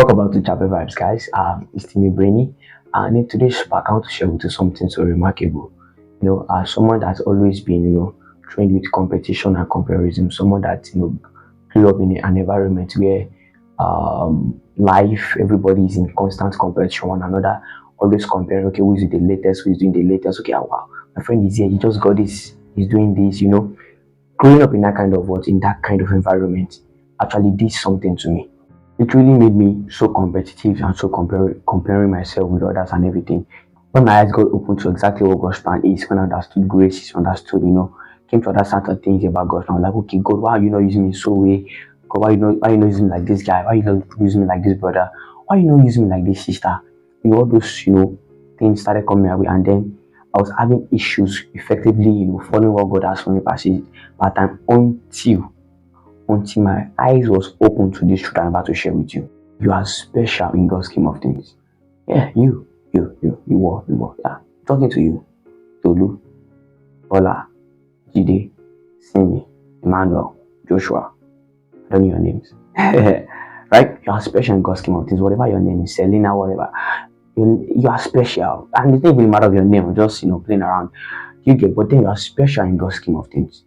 Welcome back to Chapel Vibes, guys. It's Timmy Brainy, and in today's back, I want to share with you something so remarkable. As someone that's always been, trained with competition and comparison, someone that grew up in an environment where life, everybody is in constant competition one another, always comparing. Okay, who is the latest? Who is doing the latest? Okay, wow, my friend is here. He just got this. He's doing this. Growing up in that kind of in that kind of environment actually did something to me. It really made me so competitive and so comparing myself with others and everything. When my eyes got open to exactly what God's plan is, when I understood grace, understood, came to understand certain things about God. And I'm like, okay, God, why are you not using me so way? God, why you not using me like this guy? Why you not using me like this brother? Why you not using me like this sister? All those, things started coming my way, and then I was having issues effectively, following what God has for me by time until my eyes was open to this truth I'm about to share with you. You are special in God's scheme of things. Yeah, you are. Yeah, talking to you, Tolu, Ola, Jide, Simi, Emmanuel, Joshua. I don't know your names. Right? You are special in God's scheme of things. Whatever your name is, Selena, whatever. You are special. And it doesn't even matter of your name, just playing around. But then you are special in God's scheme of things.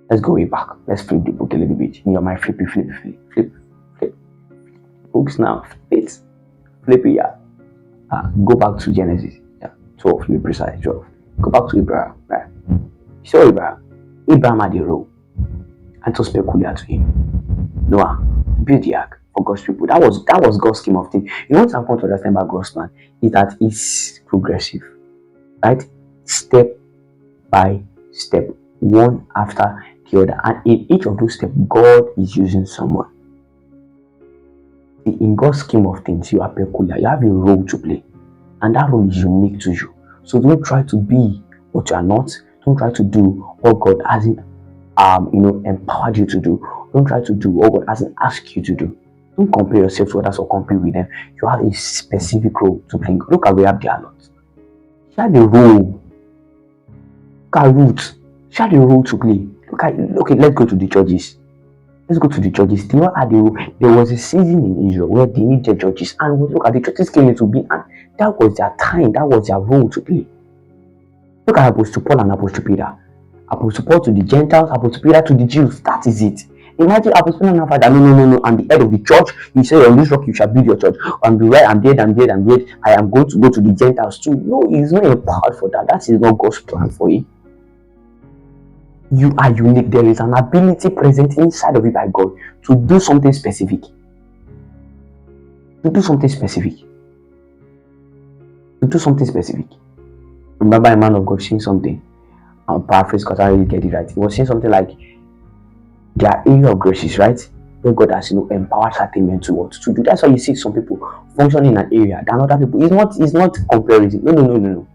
Let's go way back. Let's flip the book a little bit. In your mind, flip. Books now. Flip it, yeah. Go back to Genesis. Yeah, 12, to be precise, 12. Go back to Abraham, right? So Abraham had a role, and it was peculiar to him. Noah built the ark for God's people. That was God's scheme of things. What I've come to understand about God's plan is that it's progressive, right? Step by step, one after the other, and in each of those steps, God is using someone. In God's scheme of things, you are peculiar. You have a role to play, and that role is unique to you. So don't try to be what you are not. Don't try to do what God hasn't, empowered you to do. Don't try to do what God hasn't asked you to do. Don't compare yourself to others or compete with them. You have a specific role to play. Look at Rahab the harlot. She had a role. Look at Ruth. She had a role to play. Okay, let's go to the Judges. Let's go to the Judges. There was a season in Israel where they needed judges, and look at the judges came into being, and that was their time. That was their role to play. Look at Apostle Paul and Apostle Peter. Apostle Paul to the Gentiles, Apostle Peter to the Jews. That is it. Imagine Apostle Peter and Father. No. I'm the head of the church. You say on this rock you shall build your church. I'm dead. I am going to go to the Gentiles too. No, he's not empowered for that. That is not God's plan for you. You are unique. There is an ability present inside of you by God to do something specific. Remember a man of God saying something. I'll paraphrase because I really get it right. He was saying something like, there are area of graces, right? Where God has empowered certain men to do. That's why you see some people functioning in an area than other people. It's not comparison. No.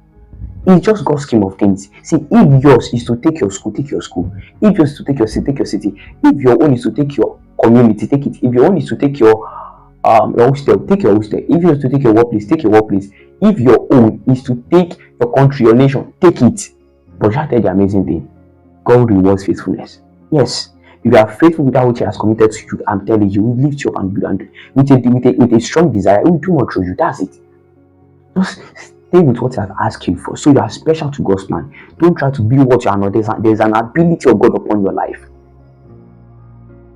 It's just God's scheme of things. See, if yours is to take your school, take your school. If yours is to take your city, take your city. If your own is to take your community, take it. If your own is to take your hostel, take your hostel. If yours is to take your workplace, take your workplace. If your own is to take your country, your nation, take it. But just tell the amazing thing. God rewards faithfulness. Yes. If you are faithful with that which He has committed to you, I'm telling you, He will lift you up and with a strong desire, He will do more through you. That's it. Just stay with what He has asked you for. So you are special to God's plan. Don't try to be what you are not. There's an ability of God upon your life.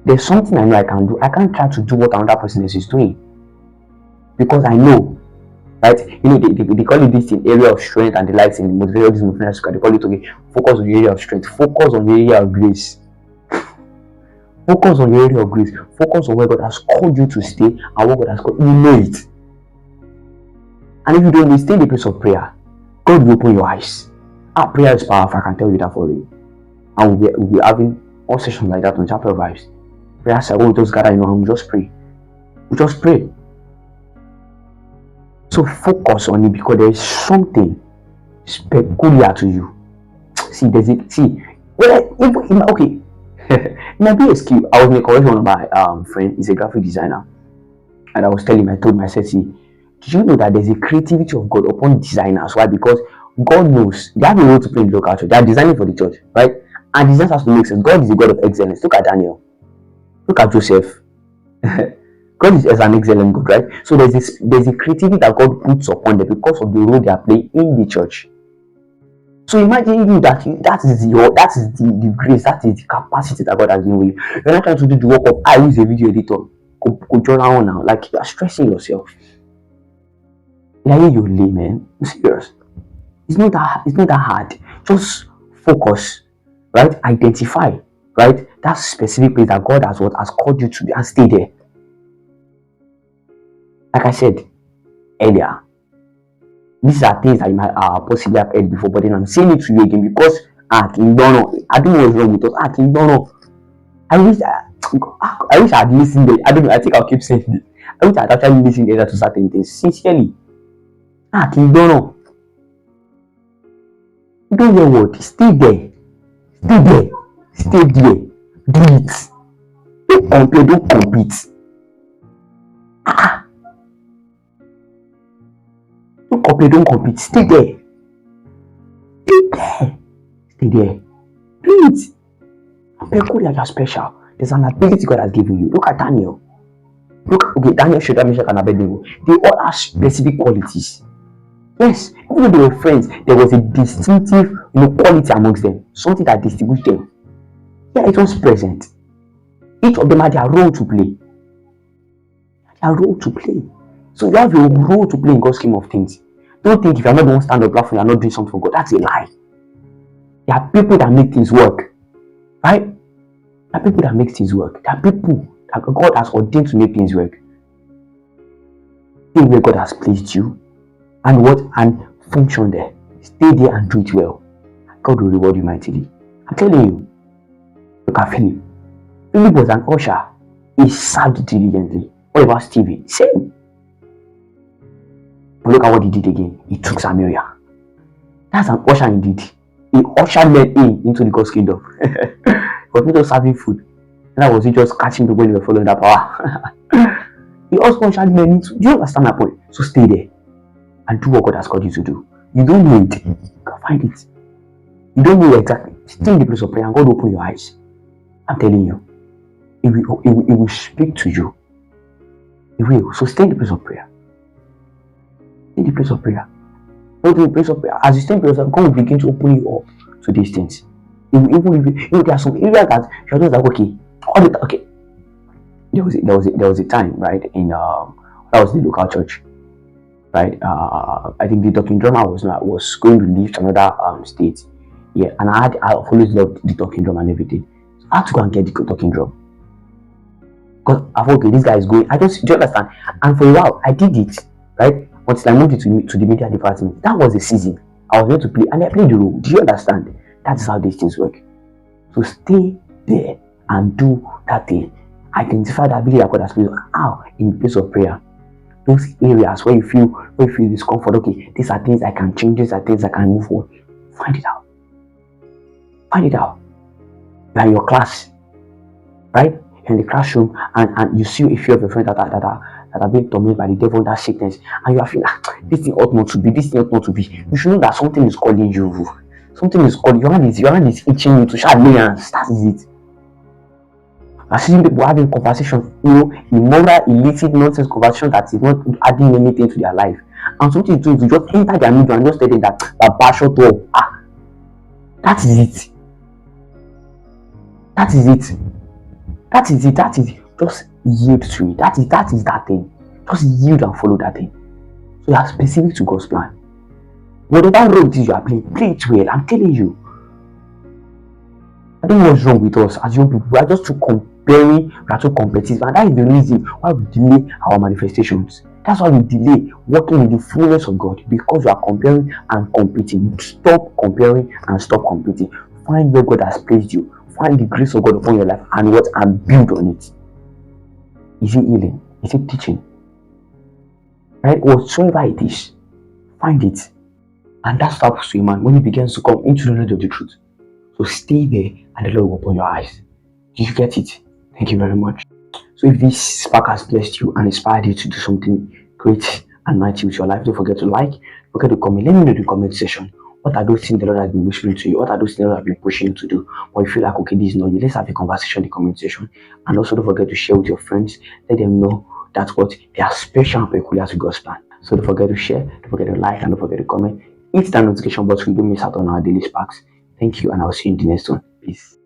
There's something I know I can do. I can't try to do what another person else is doing. Because I know. Right? They call it this in area of strength and the likes in the motivational they call it, okay, focus on the area of strength. Focus on the area of grace. Focus on the area of grace. Focus on where God has called you to stay and what God has called you. You know it. And if you don't, stay in the place of prayer. God will open your eyes. Prayer is powerful. I can tell you that for you. And we'll be having all sessions like that on Chapter Vibes. Prayer said, we'll just gather in one room, just pray. We just pray. So focus on it because there is something peculiar to you. Okay. It might be a skill. I was in a conversation with my friend. He's a graphic designer, and I told him, I said, see, did you know that there's a creativity of God upon designers? Why? Because God knows they have a role to play in the local church. They are designing for the church, right? And design has to make sense. God is a God of excellence. Look at Daniel. Look at Joseph. God is as an excellent God, right? So there's a creativity that God puts upon them because of the role they are playing in the church. So imagine you that that is the grace, that is the capacity that God has given you. You're not trying to do the work of I use a video editor. Go journal on now. Like, you're stressing yourself. Like, you lay, man. I'm serious. It's not that hard. Just focus, right? Identify, right? That specific place that God has called you to be, and stay there. Like I said earlier, these are things that you might possibly have heard before, but then I'm saying it to you again because I don't know. I don't know what's wrong with us. I don't know. I wish I had listened. I don't know. I think I'll keep saying this. I wish I had actually listened to certain things sincerely. I don't know. You don't hear what? Stay there. Stay there. Stay there. Do it. Don't compare. Don't compete. Don't compare. Don't compete. Stay there. Stay there. Stay there. Do it. People are special. There's an ability God has given you. Look at Daniel. Okay, Daniel, Shadrach, Meshach, and Abednego. They all have specific qualities. Yes, even though they were friends, there was a distinctive quality amongst them, something that distinguished them. Yeah, it was present. Each of them had their role to play. So you have a role to play in God's scheme of things. Don't think if you're not the one stand up platform, you're not doing something for God. That's a lie. There are people that make things work. Right? There are people that make things work. There are people that God has ordained to make things work. Stay where God has placed you and function there. Stay there and do it well. God will reward you mightily. I'm telling you. Look at Philip. Philip was an usher. He served diligently. What about Stephen? Same. But look at what he did again. He took Samaria. That's an usher indeed. He ushered men into the God's kingdom. He was not just serving food. And that was he just catching people when they were following that power. He also ushered men into. Do you understand my point? So stay there and do what God has called you to do. You don't know it. You can find it. You don't know exactly. Stay in the place of prayer and God will open your eyes. I'm telling you. It will speak to you. It will. So stay in the place of prayer. Stay in the place of prayer. Go to the place of prayer. As you stay in the place of prayer, God will begin to open you up to these things. It will even there are some areas that you're just like, okay. There was a time, right, in that was the local church. Right, I think the talking drummer was going to leave to another state. Yeah, and I always loved the talking drum and everything. So I had to go and get the talking drum because I thought, okay, this guy is going. Do you understand? And for a while, I did it, right? Until I moved it to the media department. That was the season I was going to play, and I played the role. Do you understand? That's how these things work. So stay there and do that thing. Identify the ability that God has placed. How? In the place of prayer. Those areas where you feel discomfort. Okay, these are things I can change. These are things I can move forward. Find it out. You're in your class, right? You're in the classroom, and you see a few of your friends that are being tormented by the devil, that sickness, and you are feeling this thing ought not to be. This thing ought not to be. You should know that something is calling you. Something is calling. Your hand is itching you to shout lay hands. That is it. I've seen people having conversations, immoral, illicit, nonsense conversations that is not adding anything to their life. And something to do is to just enter their media and just tell them that shut up. That is it. That is it. Just yield to it. That is that thing. Just yield and follow that thing. So you are specific to God's plan. Whatever role it is you are playing, play it well. I'm telling you. I don't know what's wrong with us as young people. We are just too comparing, we are too competitive, and that is the reason why we delay our manifestations. That's why we delay working in the fullness of God, because we are comparing and competing. Stop comparing and stop competing. Find where God has placed you. Find the grace of God upon your life and build on it. Is it healing? Is it teaching? Right? Whatsoever it is, find it. And that's how to a man when he begins to come into the knowledge of the truth. So stay there and the Lord will open your eyes. Did you get it? Thank you very much. So if this spark has blessed you and inspired you to do something great and mighty with your life, don't forget to like, don't forget to comment. Let me know in the comment section. What are those things the Lord has been whispering to you? What are those things the Lord has been pushing you to do? Or you feel like, okay, this is not you. Let's have a conversation in the comment section. And also don't forget to share with your friends. Let them know That's what they are special and peculiar to God's plan. So don't forget to share, don't forget to like, and don't forget to comment. Hit that notification button. Don't miss out on our daily sparks. Thank you, and I'll see you in the next one. Peace.